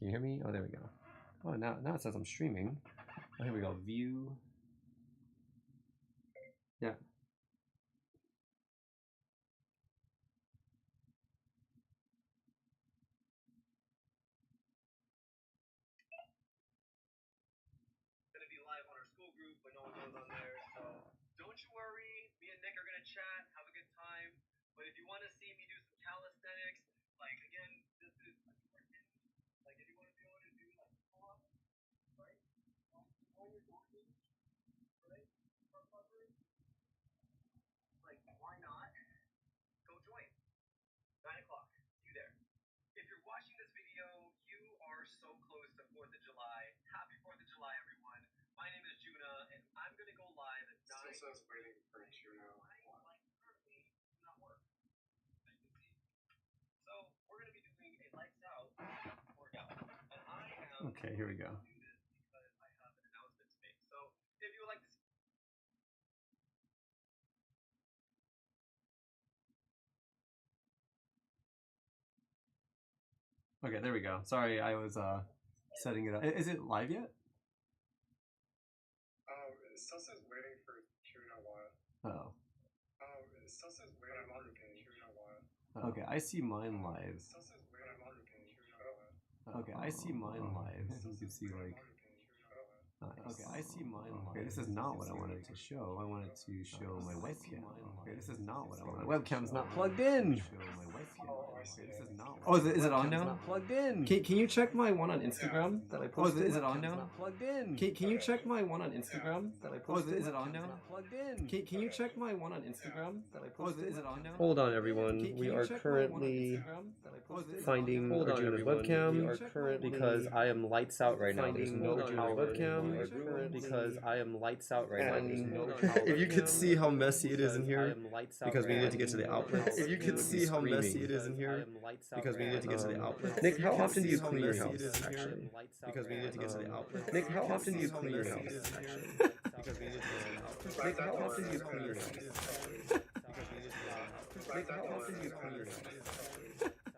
Can you hear me? Oh, there we go. Oh, now it says I'm streaming. Oh, here we go. View. Yeah. Gonna be live on our school group, but no one knows on there. So don't you worry. Me and Nick are gonna chat, have a good time. But if you want to see me do some calisthenics, like again, this is like if you want to be able to do like pull-ups, right? On your body, right? Front lever, like why not? Go join. 9 o'clock. See you there. If you're watching this video, you are so close to 4th of July. Happy 4th of July, everyone. My name is Juna, and I'm going to go live at 9. Still says waiting for Juna. Like currently do not work, as you can see. So we're going to be doing a lights out workout. And I am Okay, here we go. do this because I have an announcement to make. So if you would like to see Okay, there we go. Sorry, I was setting it up. Is it live yet? It still says waiting for Juna one. Oh. It still says waiting for Juna one. Okay, I see mine live. It still says waiting for Juna one. Okay, I see mine live. You can see like. Okay, I see mine live. Okay, this is not what I wanted to show. I wanted to show my webcam. Okay, this is not what I wanted. My webcam's not plugged in. Oh, is it on now? Not plugged in. Can you check my one on Instagram that I posted? Is it on now? Not plugged in. Can you check my one on Instagram that I posted? Is it on now? Not plugged in. Can you check my one on Instagram that I posted? Is it on now? Hold on, everyone. We are currently finding Arjuna's webcam. We are currently because I am lights out right now. There's no webcam because I am lights out right now. If you could see how messy it is in here, because we needed to get to the outlets. If you could see how messy it is in here, because we needed to get to the outlets. Nick, how often do you clean your house? Actually, because we needed to get to the outlets. Nick, how often do you clean your house? Actually, because we needed to get to the outlets. Nick, how often do you clean your house? Nick, how often do you clean your house?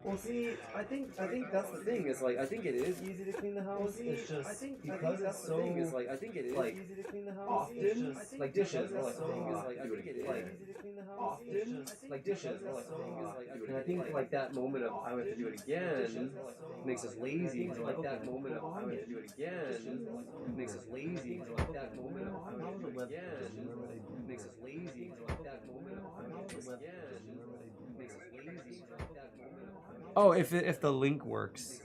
Well, see, I think that's the thing. Is like I think it is easy to clean the house. It's just because it's so like I think it is like easy to clean the house. Often, like dishes, or like thing is like I think it is like easy to clean the house. Often, like dishes, or like thing is like and I think like that moment of I have to do it again makes us lazy. So like that moment of I have to do it again makes us lazy. So like that moment of I have to do it again makes us lazy. So like that moment of I have to do it again makes us lazy. So like that moment. Oh, if the link works.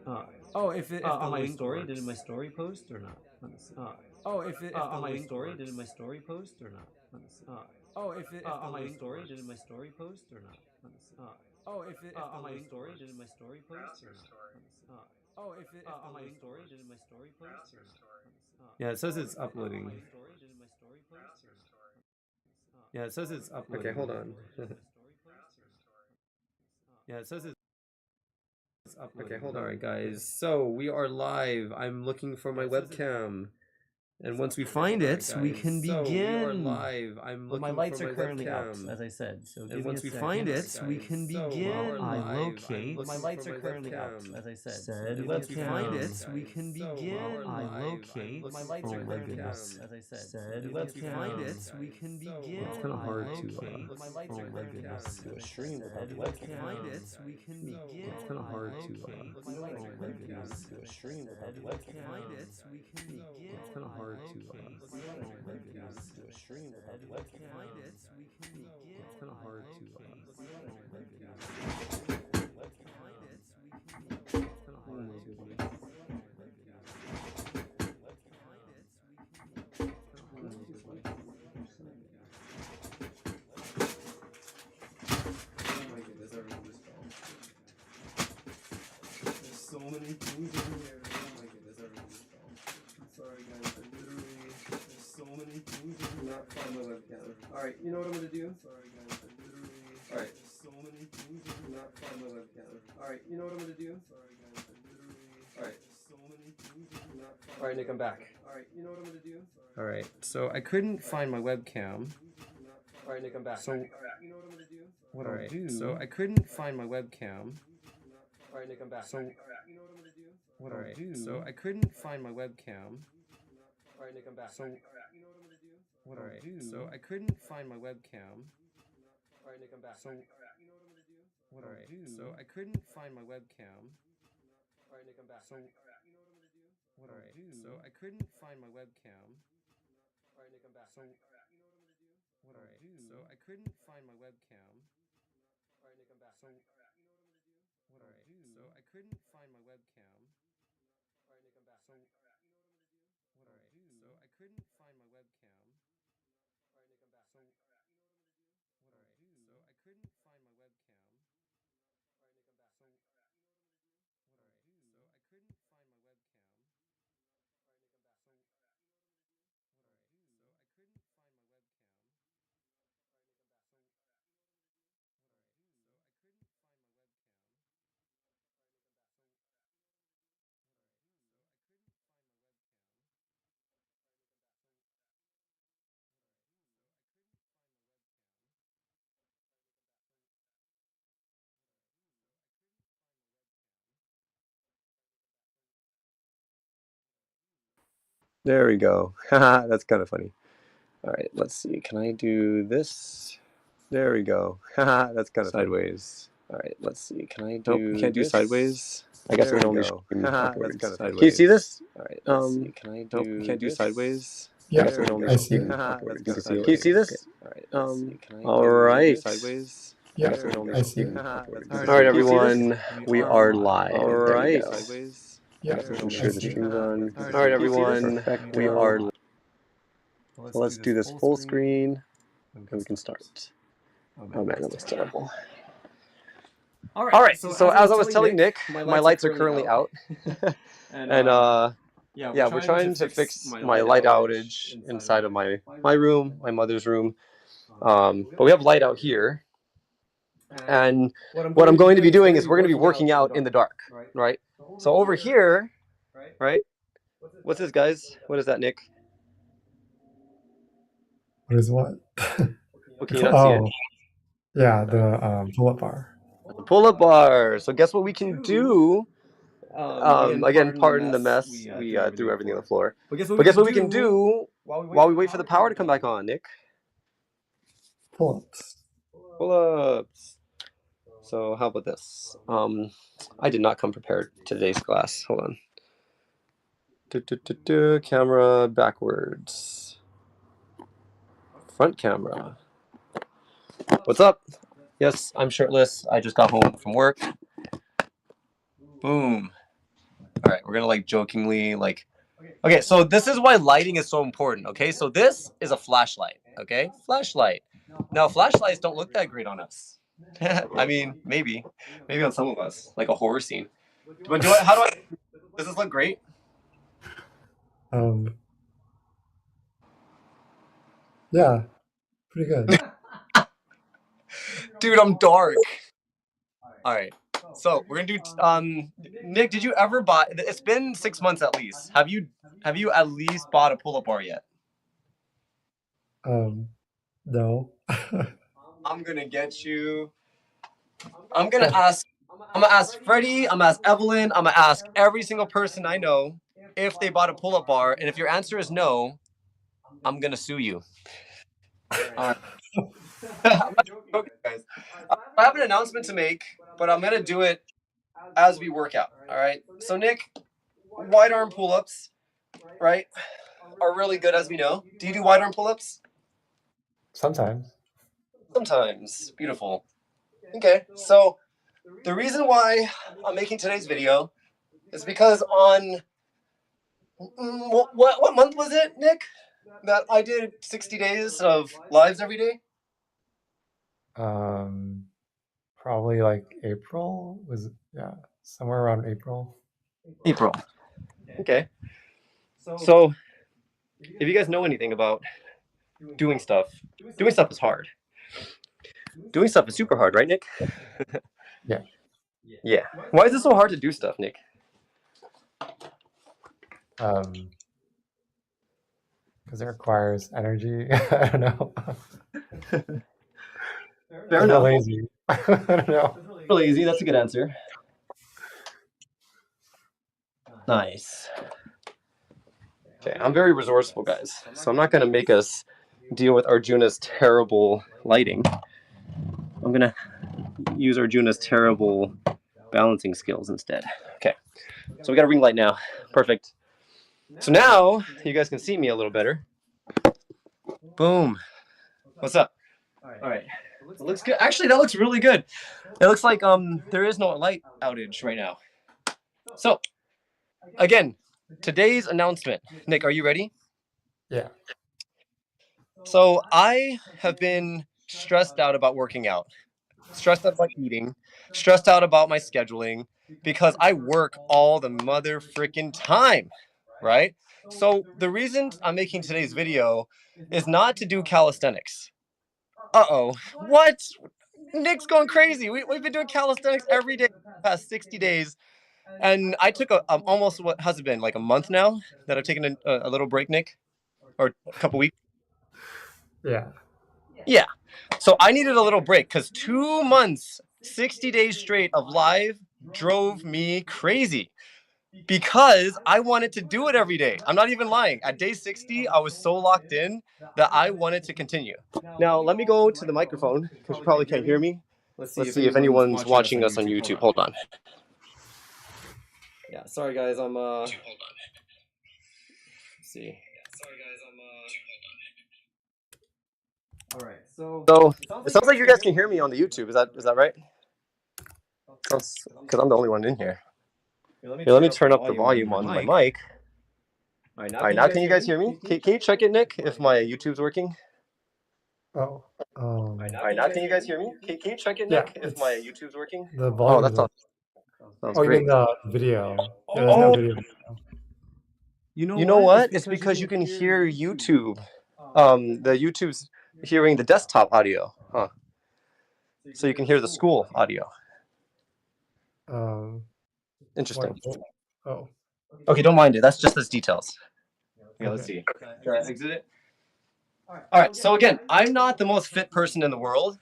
If on my story, did my story post or not? If on my story, did my story post or not? On my story, did my story post or not? On my story, did my story post or not? On my story, did my story post or not? Yeah, it says it's uploading. Yeah, it says it's uploading. Okay, hold on. Yeah, it says it's uploading. Okay, hold on. Alright, guys. So, we are live. I'm looking for my webcam. And once we find it, we can begin. We are live. I'm looking my lights are currently out, as I said. So and once we find it, we can begin. I locate. My lights are currently out, as I said. Said once we find it, we can begin. I locate. My lights are currently out, as I said. Said once we find it, we can begin. It's kind of hard to. Oh my goodness, do a stream without the webcam. Find it, we can begin. It's kind of hard to. Oh my goodness, do a stream without the webcam. Find it, we can begin. It's kind of hard. To oh my goodness, do a stream without the webcam. Find it, we can begin. It's kind of hard to oh my goodness. Find it, we can begin. It's kind of hard to oh my goodness. There's so many things in here. Oh my goodness, everything just fell. I'm sorry guys, I literally, there's so many things in here. Not find my webcam. Alright, you know what I'm gonna do? Sorry guys, I literally, alright. There's so many things in here. Not find my webcam. Alright, you know what I'm gonna do? Sorry guys, I literally, alright. There's so many things in here. Not find alright, Nick, I'm back. Alright, you know what I'm gonna do? Alright, so I couldn't find my webcam. Alright, Nick, I'm back. So, what I'll do? So I couldn't find my webcam. All right, Nick, I'm back. So You know what I'm gonna do? what All I'll right. do. So I couldn't find my webcam. All right, Nick, I'm back. So You know what I'm gonna do? what All I'll right. do. So I couldn't find my webcam. All right, Nick, I'm back. So You know what I'm gonna do? what All I'll right. do. So I couldn't find my webcam. All right, Nick, I'm back. So You know what I'm gonna do? what All I'll right. do. So I couldn't find my webcam. All right, Nick, I'm back. So You know what I'm gonna do? what All I'll right. do. So I couldn't find my webcam. All right, Nick, I'm back. So You know what I'm gonna do? what All I'll right. do. So I couldn't find my webcam. All right, Nick, I'm back. So You know what I'm gonna do? what All I'll right. do. So I couldn't find my webcam. All right, Nick, I'm back. So You know what I'm gonna do? what All I'll right. do. So I couldn't find my webcam. All right, Nick, I'm back. So You know what I'm gonna do? what All I'll right. do. So I couldn't find my webcam. All right, Nick, I'm back. So All right. So I couldn't find my webcam. what I'll do. All right. So I couldn't find my webcam. All right, Nick, I'm back. So All right. So I couldn't find my webcam. what I'll do. All right. So I couldn't find my webcam. All right, Nick, I'm back. So All right. what So I'll I do. couldn't find my webcam. All right, Nick, I'm back. So All right. what I'll do. So I couldn't find my webcam. All right, Nick, I'm back. So All right. what I'll do. So I couldn't find my webcam. All right, Nick, I'm back. So what I'll do. There we go. Haha, that's kind of funny. All right, let's see. Can I do this? There we go. Haha, that's kind of sideways. All right, let's see. Can I do? Nope, you can't do sideways. I guess we can only stream upwards. That's kind of sideways. Can you see this? All right, let's see. Can I do? Nope, you can't do sideways. Yeah, I guess we can only I see stream it. upwards. That's kind of Can you see this? All right, let's see. Can I all do right. sideways? Yeah, I guess we can only I see stream it. upwards. All All right, everyone. We are live. All There we right. go. Sideways. Yeah, I guess we can only I share the see it. streams on. All All right, right, can you see this? everyone. Perfecto. We are. So So let's do this full screen, and and we can start. Oh Oh man, man, that was terrible. All All right. So as I was telling Nick, my lights are currently out, and yeah, we're trying to fix my light outage inside of my room, my mother's room. But we have light out here, and what I'm going to be doing is we're going to be working out in the dark, right? So over here, right? What's this, guys? What is that, Nick? What is what? What can you not see it? Oh, yeah, the pull-up bar. The pull-up bar. So guess what we can do? Again, pardon the mess. We threw everything on the floor. But guess what we can do while we wait for the power to come back on, Nick? Pull-ups. Pull-ups. So how about this? I did not come prepared to today's class. Hold on. Camera backwards. Front camera. What's up? Yes, I'm shirtless. I just got home from work. Boom. All right, we're gonna like jokingly like. Okay, so this is why lighting is so important. Okay, so this is a flashlight. Okay, flashlight. Now flashlights don't look that great on us. I mean, maybe on some of us, like a horror scene. But how do I? Does this look great? Yeah, pretty good. Dude, I'm dark. All right. So we're gonna do. Nick, did you ever buy? It's been 6 months at least. Have you at least bought a pull-up bar yet? No. I'm gonna get you. I'm gonna ask Freddie. I'm gonna ask Evelyn. I'm gonna ask every single person I know if they bought a pull-up bar, and if your answer is no, I'm gonna sue you. All right. I'm not joking, guys. I have an announcement to make, but I'm gonna do it as we work out. All right. So Nick, wide arm pull-ups, right, are really good as we know. Do you do wide arm pull-ups? Sometimes. Sometimes. Beautiful. Okay. So the reason why I'm making today's video is because on what month was it, Nick, that I did 60 days of lives every day? Probably like April somewhere around April. April. Okay. So if you guys know anything about doing stuff is hard. Doing stuff is super hard, right, Nick? Yeah. Yeah. Why is it so hard to do stuff, Nick? Because it requires energy. I don't know. Fair I'm enough. lazy. I don't know. Lazy. That's a good answer. Nice. Okay, I'm very resourceful, guys. So I'm not going to make us deal with Arjuna's terrible lighting. I'm going to use Arjuna's terrible balancing skills instead. Okay, so we got a ring light now. Perfect. So now you guys can see me a little better. Boom. What's up? All right. It looks good. Actually, that looks really good. It looks like there is no light outage right now. So, again, today's announcement. Nick, are you ready? Yeah. So I have been stressed out about working out, stressed out about eating, stressed out about my scheduling because I work all the mother freaking time, right? So the reason I'm making today's video is not to do calisthenics. Uh-oh. What? Nick's going crazy. We've been doing calisthenics every day for the past 60 days. And I took almost, what has it been, like a month now that I've taken a little break, Nick? Or a couple weeks? Yeah. Yeah. So I needed a little break because 2 months, 60 days straight of live drove me crazy because I wanted to do it every day. I'm not even lying. At day 60, I was so locked in that I wanted to continue. Now, let me go to the microphone because you probably can't hear me. Let's see if anyone's watching us on YouTube. Hold on. Yeah, sorry guys, I'm Let's see. All right, so it sounds like you guys can hear me on the YouTube. Is that right? Because I'm the only one in here. Here, let me turn up the volume on my mic. All right, now can you guys hear me? Can you check it, Nick, if my YouTube's working? Oh. All right, now can you guys hear me? Can you check it, Nick, if my YouTube's working? The volume. Oh, sounds oh, great. you mean the video? Yeah, there's no video. You know what? It's because you can hear YouTube. The YouTube's hearing the desktop audio, huh? So you can hear the school audio. Interesting. Oh. Okay, don't mind it. That's just as details. Yeah, let's see. Should I exit it? All right. So again, I'm not the most fit person in the world,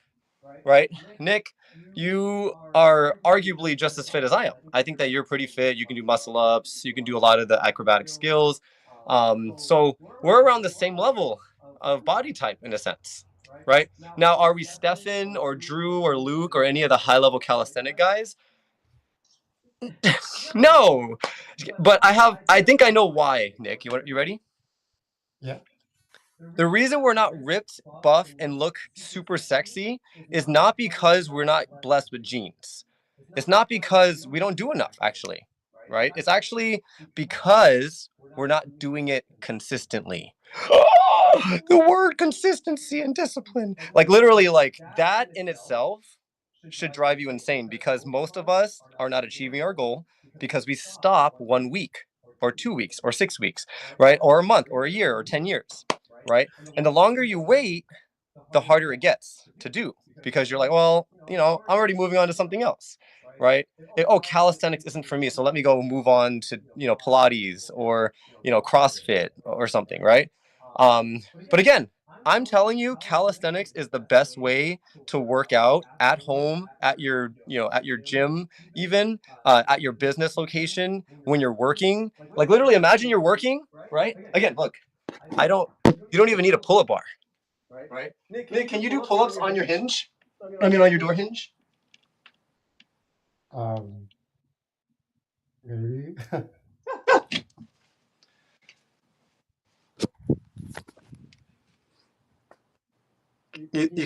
right? Nick, you are arguably just as fit as I am. I think that you're pretty fit. You can do muscle ups. You can do a lot of the acrobatic skills. So we're around the same level of body type in a sense, right? Now, are we Stefan or Drew or Luke or any of the high-level calisthenic guys? No, but I think I know why, Nick. You ready? Yeah. The reason we're not ripped, buff, and look super sexy is not because we're not blessed with genes. It's not because we don't do enough, actually, right? It's actually because we're not doing it consistently. The word consistency and discipline. Like literally, like that in itself should drive you insane because most of us are not achieving our goal because we stop 1 week or 2 weeks or 6 weeks, right? Or a month or a year or 10 years, right? And the longer you wait, the harder it gets to do because you're like, well, I'm already moving on to something else, right? Oh, calisthenics isn't for me, so let me go move on to, Pilates or, CrossFit or something, right? But again, I'm telling you, calisthenics is the best way to work out at home, at your, at your gym, even at your business location when you're working. Like literally, imagine you're working, right? Again, look, you don't even need a pull-up bar, right? Nick, can you do pull-ups on your hinge? I mean, on your door hinge? Maybe.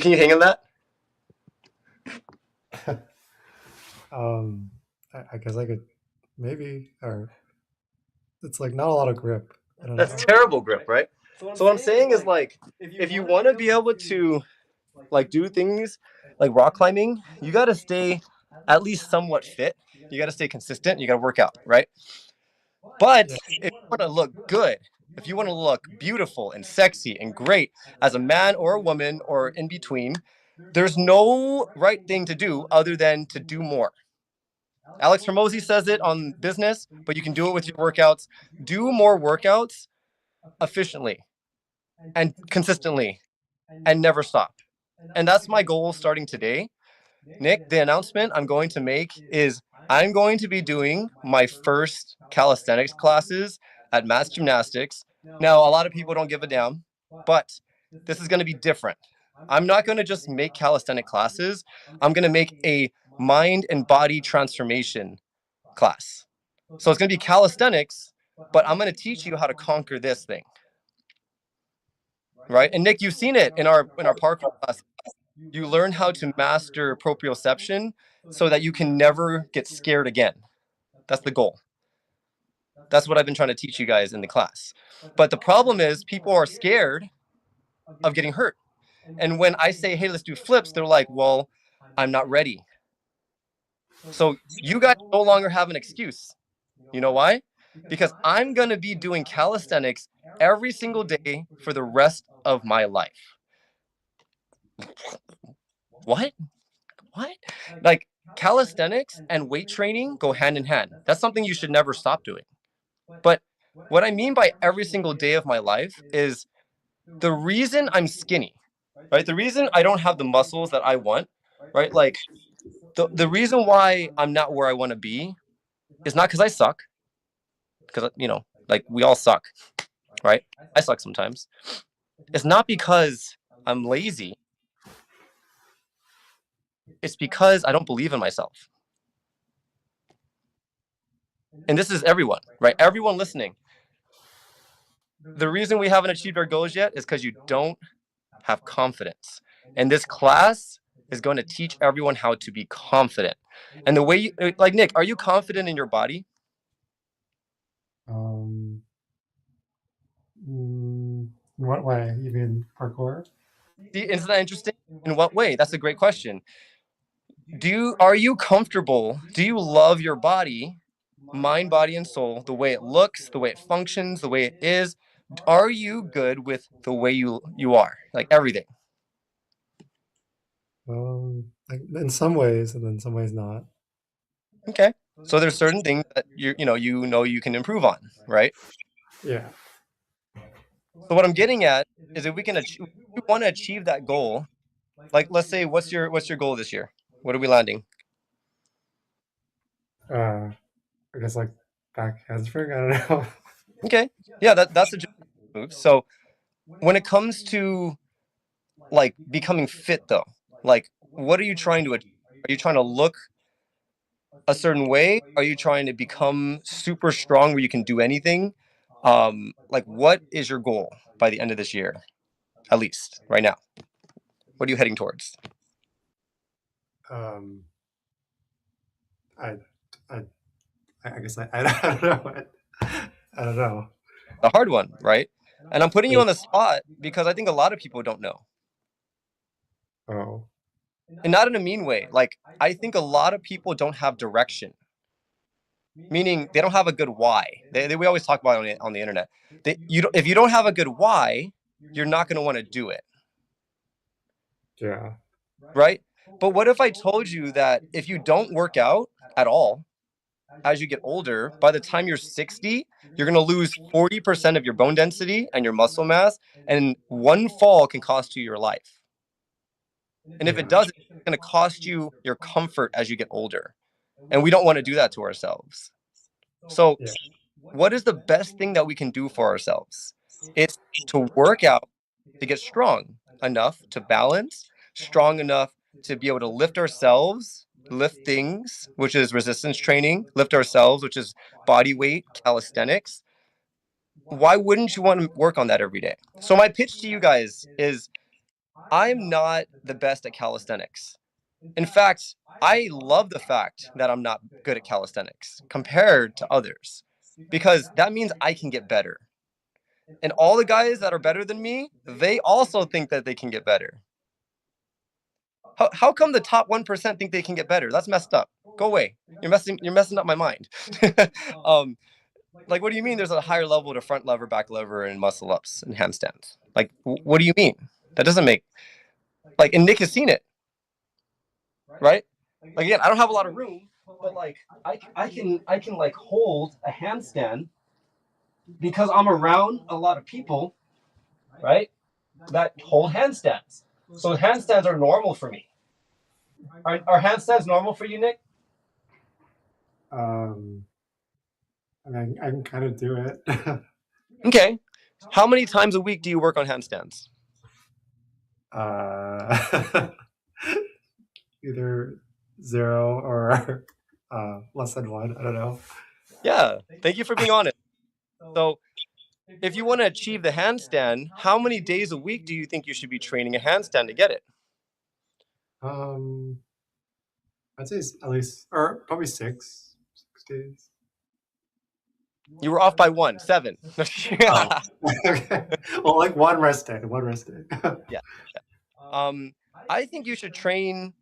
Can you hang on that? I guess I could maybe, or it's like not a lot of grip. I don't That's know. terrible grip, right? So what I'm saying is like, if you want to be able to like do things like rock climbing, you got to stay at least somewhat fit. You got to stay consistent. You got to work out, right? But if you want to look good, if you want to look beautiful and sexy and great as a man or a woman or in between, there's no right thing to do other than to do more. Alex Hormozy says it on business, but you can do it with your workouts. Do more workouts efficiently and consistently and never stop. And that's my goal starting today. Nick, the announcement I'm going to make is I'm going to be doing my first calisthenics classes at Mass Gymnastics. Now, a lot of people don't give a damn, but this is going to be different. I'm not going to just make calisthenic classes. I'm going to make a mind and body transformation class. So it's going to be calisthenics, but I'm going to teach you how to conquer this thing. Right? And Nick, you've seen it in our parkour class. You learn how to master proprioception so that you can never get scared again. That's the goal. That's what I've been trying to teach you guys in the class. But the problem is people are scared of getting hurt. And when I say, hey, let's do flips, they're like, well, I'm not ready. So you guys no longer have an excuse. You know why? Because I'm going to be doing calisthenics every single day for the rest of my life. What? Like calisthenics and weight training go hand in hand. That's something you should never stop doing. But what I mean by every single day of my life is the reason I'm skinny, right? The reason I don't have the muscles that I want, right? Like the reason why I'm not where I want to be is not because I suck, because, you know, like we all suck, right? I suck sometimes. It's not because I'm lazy. It's because I don't believe in myself. And this is everyone, right? Everyone listening. The reason we haven't achieved our goals yet is because you don't have confidence. And this class is going to teach everyone how to be confident. And the way you, like Nick, are you confident in your body? In what way? You mean parkour? See, isn't that interesting? In what way? That's a great question. Are you comfortable? Do you love your body, mind, body, and soul, the way it looks, the way it functions, the way it is? Are you good with the way you are? Like everything. Like in some ways, and in some ways not. Okay. So there's certain things that you can improve on, right? Yeah. So what I'm getting at is if we want to achieve that goal, like let's say what's your goal this year? What are we landing? I guess like back handspring. I don't know. Okay. Yeah, that's a move. So when it comes to like becoming fit though, like what are you trying to achieve? Are you trying to look a certain way? Are you trying to become super strong where you can do anything? Like what is your goal by the end of this year? At least right now. What are you heading towards? I, I, I guess I don't know. I don't know. The hard one, right? And I'm putting you on the spot because I think a lot of people don't know. Oh. And not in a mean way. Like I think a lot of people don't have direction. Meaning they don't have a good why. We always talk about it on the internet. If you don't have a good why, you're not going to want to do it. Yeah. Right? But what if I told you that if you don't work out at all, as you get older, by the time you're 60, you're going to lose 40% of your bone density and your muscle mass, and one fall can cost you your life. And if it doesn't, it's going to cost you your comfort as you get older. And we don't want to do that to ourselves. So what is the best thing that we can do for ourselves? It's to work out, to get strong enough to balance, strong enough to be able to lift ourselves, lift things, which is resistance training, lift ourselves, which is body weight, calisthenics. Why wouldn't you want to work on that every day? So my pitch to you guys is I'm not the best at calisthenics. In fact, I love the fact that I'm not good at calisthenics compared to others, because that means I can get better. And all the guys that are better than me, they also think that they can get better. How come the top 1% think they can get better? That's messed up. Go away. You're messing up my mind. Like, what do you mean there's a higher level to front lever, back lever, and muscle ups and handstands? Like, what do you mean? That doesn't make, like, and Nick has seen it, right? Like, again, I don't have a lot of room, but like, I can like hold a handstand because I'm around a lot of people, right? That hold handstands. So handstands are normal for me. Are handstands normal for you, Nick? I mean, I can kind of do it. Okay. How many times a week do you work on handstands? uh, either 0 or less than 1. I don't know. Yeah. Thank you for being honest. So, if you want to achieve the handstand, how many days a week do you think you should be training a handstand to get it? Um, I'd say at least, or probably 6 days. You were off by 1, 7. Oh, okay. Well, like one rest day. Yeah. I think you should train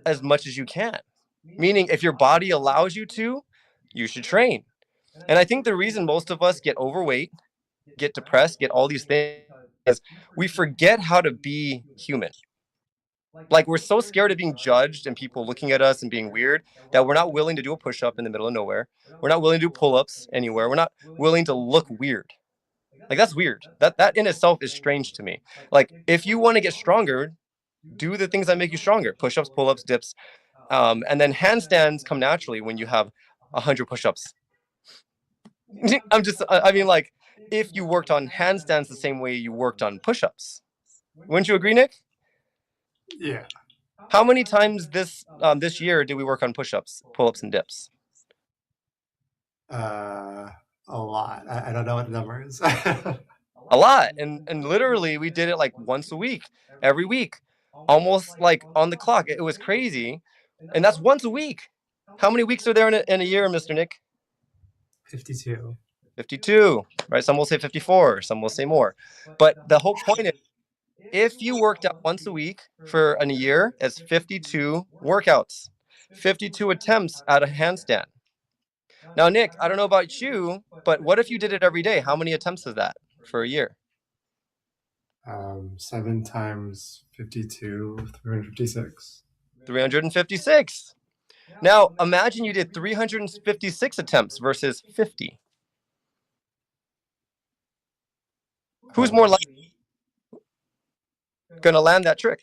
as much as you can. Meaning, if your body allows you to, you should train. And I think the reason most of us get overweight, get depressed, get all these things is we forget how to be human. Like, we're so scared of being judged and people looking at us and being weird that we're not willing to do a push up in the middle of nowhere. We're not willing to do pull ups anywhere. We're not willing to look weird. Like, that's weird. That in itself is strange to me. Like, if you want to get stronger, do the things that make you stronger: push ups, pull ups, dips. And then handstands come naturally when you have 100 push ups. I mean, like, if you worked on handstands the same way you worked on push ups. Wouldn't you agree, Nick? Yeah. How many times this year did we work on push ups, pull ups, and dips? A lot. I don't know what the number is. A lot. And literally, we did it like once a week, every week, almost like on the clock. It was crazy. And that's once a week. How many weeks are there in a year, Mr. Nick? 52. 52, right? Some will say 54, some will say more. But the whole point is, if you worked out once a week for a year, it's 52 workouts, 52 attempts at a handstand. Now, Nick, I don't know about you, but what if you did it every day? How many attempts is that for a year? 7 times 52, 356. 356. Now, imagine you did 356 attempts versus 50. Who's more likely going to land that trick?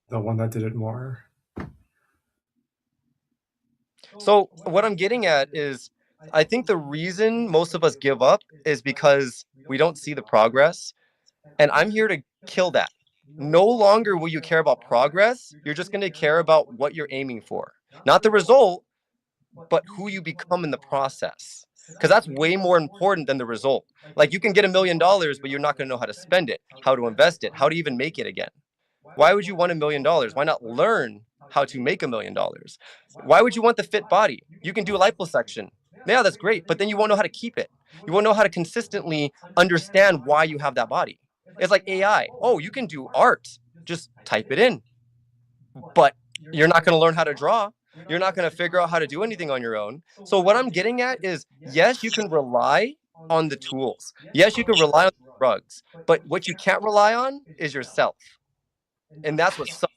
The one that did it more. So what I'm getting at is, I think the reason most of us give up is because we don't see the progress. And I'm here to kill that. No longer will you care about progress. You're just going to care about what you're aiming for. Not the result, but who you become in the process. Because that's way more important than the result. Like, you can get $1 million, but you're not going to know how to spend it, how to invest it, how to even make it again. Why would you want $1 million? Why not learn how to make $1 million? Why would you want the fit body? You can do liposuction. Yeah, that's great, but then you won't know how to keep it. You won't know how to consistently understand why you have that body. It's like AI. Oh, you can do art. Just type it in. But you're not going to learn how to draw. You're not going to figure out how to do anything on your own. So what I'm getting at is, yes, you can rely on the tools. Yes, you can rely on the drugs. But what you can't rely on is yourself. And that's what sucks.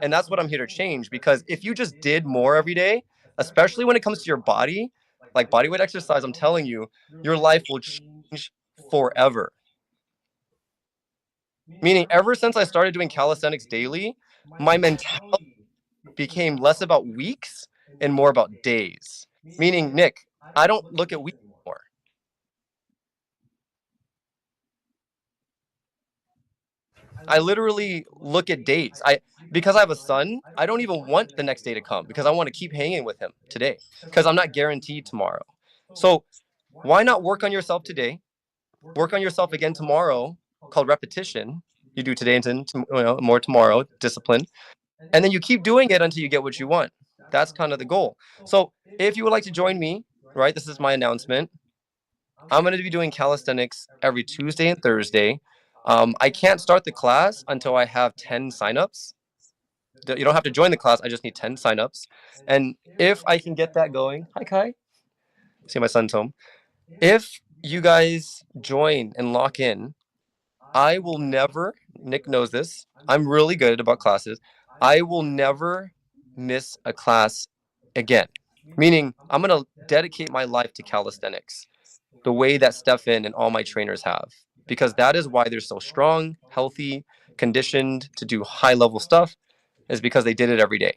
And that's what I'm here to change, because if you just did more every day, especially when it comes to your body, like bodyweight exercise, I'm telling you, your life will change forever. Meaning, ever since I started doing calisthenics daily, my mentality became less about weeks and more about days. Meaning, Nick, I don't look at weeks anymore. I literally look at days. Because I have a son, I don't even want the next day to come, because I want to keep hanging with him today, because I'm not guaranteed tomorrow. So why not work on yourself today? Work on yourself again tomorrow, called repetition. You do today and then more tomorrow, discipline. And then you keep doing it until you get what you want. That's kind of the goal. So if you would like to join me, right, this is my announcement. I'm going to be doing calisthenics every Tuesday and Thursday. I can't start the class until I have 10 signups. You don't have to join the class. I just need 10 signups. And if I can get that going, hi Kai. See, my son's home. If you guys join and lock in, I will never, Nick knows this, I'm really good about classes. I will never miss a class again. Meaning, I'm going to dedicate my life to calisthenics the way that Stefan and all my trainers have, because that is why they're so strong, healthy, conditioned to do high level stuff, is because they did it every day.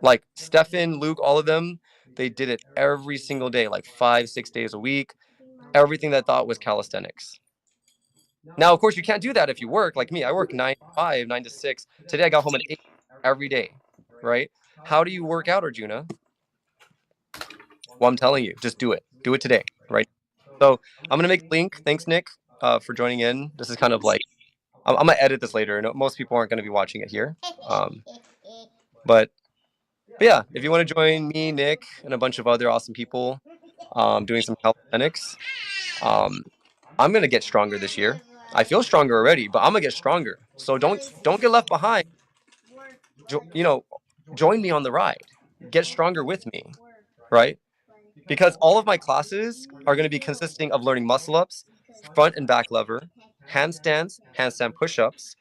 Like Stefan, Luke, all of them, they did it every single day, like 5-6 days a week. Everything that thought was calisthenics. Now, of course, you can't do that if you work like me. I work 9 to 5, 9 to 6. Today I got home at 8 every day, right? How do you work out, Arjuna? Well, I'm telling you, just do it. Do it today, right? So I'm gonna make a link. Thanks, Nick, for joining in. This is kind of like I'm gonna edit this later. No, most people aren't gonna be watching it here. But yeah, if you want to join me, Nick, and a bunch of other awesome people doing some calisthenics, I'm gonna get stronger this year. I feel stronger already, but I'm gonna get stronger. So don't get left behind. Join me on the ride. Get stronger with me, right? Because all of my classes are going to be consisting of learning muscle ups, front and back lever, handstands, handstand push-ups,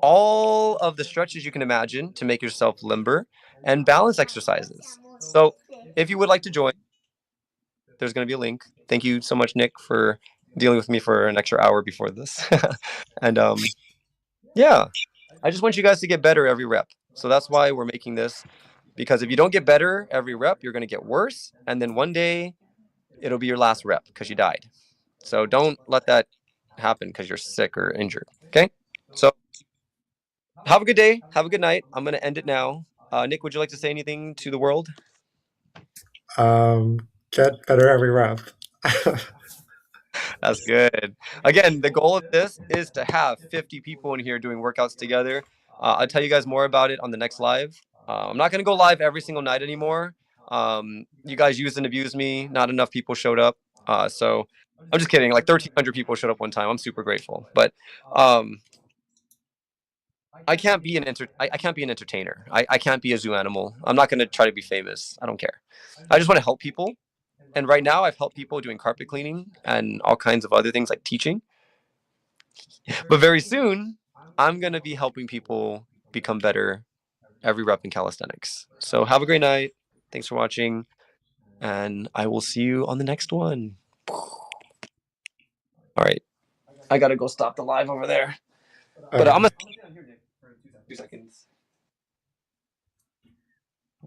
all of the stretches you can imagine to make yourself limber, and balance exercises. So if you would like to join, there's going to be a link. Thank you so much, Nick, for dealing with me for an extra hour before this. And yeah, I just want you guys to get better every rep. So that's why we're making this, because if you don't get better every rep, you're going to get worse. And then one day it'll be your last rep because you died. So don't let that happen because you're sick or injured. Okay. So have a good day. Have a good night. I'm going to end it now. Nick, would you like to say anything to the world? Get better every rep. That's good. Again, the goal of this is to have 50 people in here doing workouts together. I'll tell you guys more about it on the next live. I'm not going to go live every single night anymore. You guys used and abused me. Not enough people showed up. So I'm just kidding. Like 1,300 people showed up one time. I'm super grateful. But I can't be an entertainer. I can't be a zoo animal. I'm not going to try to be famous. I don't care. I just want to help people. And right now I've helped people doing carpet cleaning and all kinds of other things like teaching. But very soon, I'm going to be helping people become better every rep in calisthenics. So have a great night. Thanks for watching. And I will see you on the next one. All right. I got to go stop the live over there. But I'm going to stay on here, Nick, for 2 seconds.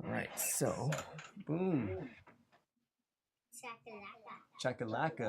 All right, so boom. Chakalaka.